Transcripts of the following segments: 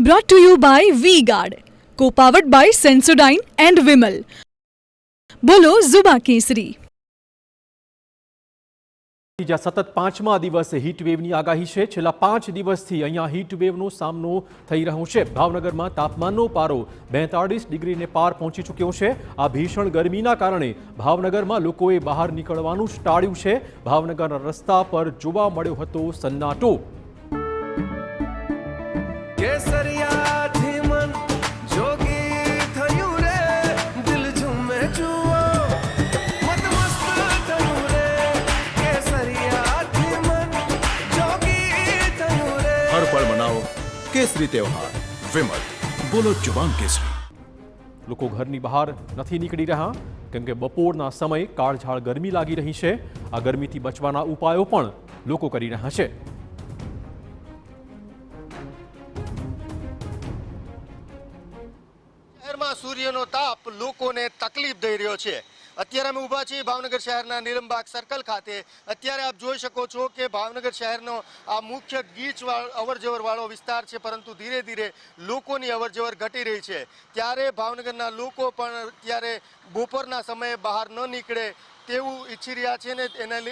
Brought to you by V-Guard, co-powered by Sensodyne and Vimal. બોલો ઝુબા કેસરી. જ્યાં સતત પાંચમા દિવસે હીટવેવની આગાહી છે. છેલ્લા 5 દિવસથી અહીંયા હીટવેવનો સામનો થઈ રહ્યો છે. ભાવનગરમાં તાપમાનનો પારો 42 ડિગ્રીને પાર પહોંચી ચૂક્યો છે. આ ભીષણ ગરમીના કારણે ભાવનગરમાં લોકોએ બહાર નીકળવાનું જ ટાળ્યું છે. ભાવનગરના રસ્તા પર જોવા મળ્યો હતો સન્નાટો. हर पल मनाओ केसरी त्योहार विमल बोलो जुबान केसरी. લોકો ઘરની બહાર નથી નીકળી રહ્યા કેમ કે બપોરના સમયે કાળઝાળ ગરમી લાગી રહી છે. આ ગરમીથી બચવાના ઉપાયો પણ લોકો કરી રહ્યા છે. શહેરમાં સૂર્યનો તાપ લોકોને તકલીફ દઈ રહ્યો છે. અત્યારે અમે ઊભા છીએ ભાવનગર શહેરના નિરમબાગ સર્કલ ખાતે. અત્યારે આપ જોઈ શકો છો કે ભાવનગર શહેરનો આ મુખ્ય ગીચ અવરજવર વાળો વિસ્તાર છે, પરંતુ ધીરે ધીરે લોકોની અવરજવર ઘટી રહી છે. ત્યારે ભાવનગરના લોકો પણ અત્યારે બપોરના સમયે બહાર ન નીકળે તેવું ઈચ્છી રહ્યા છે ને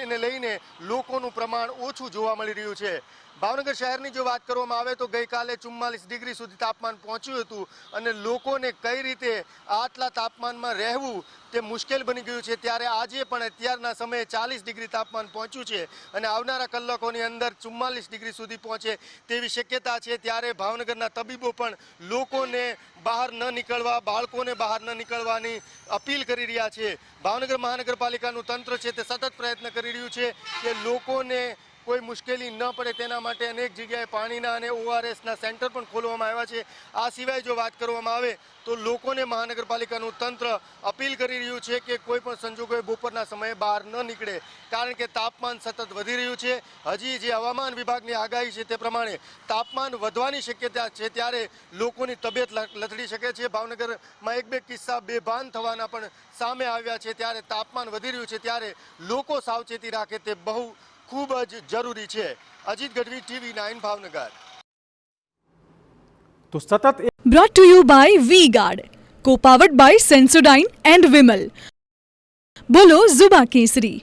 એને લઈને લોકોનું પ્રમાણ ઓછું જોવા મળી રહ્યું છે. ભાવનગર શહેરની જો વાત કરવામાં આવે તો ગઈકાલે 44 ડિગ્રી સુધી તાપમાન પહોંચ્યું હતું અને લોકોને કઈ રીતે આટલા તાપમાનમાં રહેવું તે મુશ્કેલ બની ગયું છે. ત્યારે આજે પણ અત્યારના સમયે 40 ડિગ્રી તાપમાન પહોંચ્યું છે અને આવનારા કલાકોની અંદર 44 ડિગ્રી સુધી પહોંચે તેવી શક્યતા છે. ત્યારે ભાવનગરના તબીબો પણ લોકોને બહાર ન નીકળવા, બાળકોને બહાર ન નીકળવાની અપીલ કરી રહ્યા છે. ભાવનગર મહાનગરપાલિકાનું તંત્ર છે તે સતત પ્રયત્ન કરી રહ્યું છે કે લોકોને કોઈ મુશ્કેલી ન પડે તેના માટે અનેક જગ્યાએ પાણીના અને ORSના સેન્ટર પણ ખોલવામાં આવ્યા છે. આ સિવાય જો વાત કરવામાં આવે તો લોકોને મહાનગરપાલિકાનું તંત્ર અપીલ કરી રહ્યું છે કે કોઈ પણ સંજોગોએ બપોરના સમયે બહાર ન નીકળે, કારણ કે તાપમાન સતત વધી રહ્યું છે. હજી જે હવામાન વિભાગની આગાહી છે તે પ્રમાણે તાપમાન વધવાની શક્યતા છે, ત્યારે લોકોની તબિયત લથડી શકે છે. ભાવનગરમાં એક બે કિસ્સા બેભાન થવાના પણ સામે આવ્યા છે. ત્યારે તાપમાન વધી રહ્યું છે, ત્યારે લોકો સાવચેતી રાખે તે બહુ ખૂબ જ જરૂરી છે. અજીત ગઢવી, TV9 ભાવનગર. તો સતત Brought to you by V-Guard, co-powered by Sensodyne and Vimal. બોલો ઝુબા કેસરી.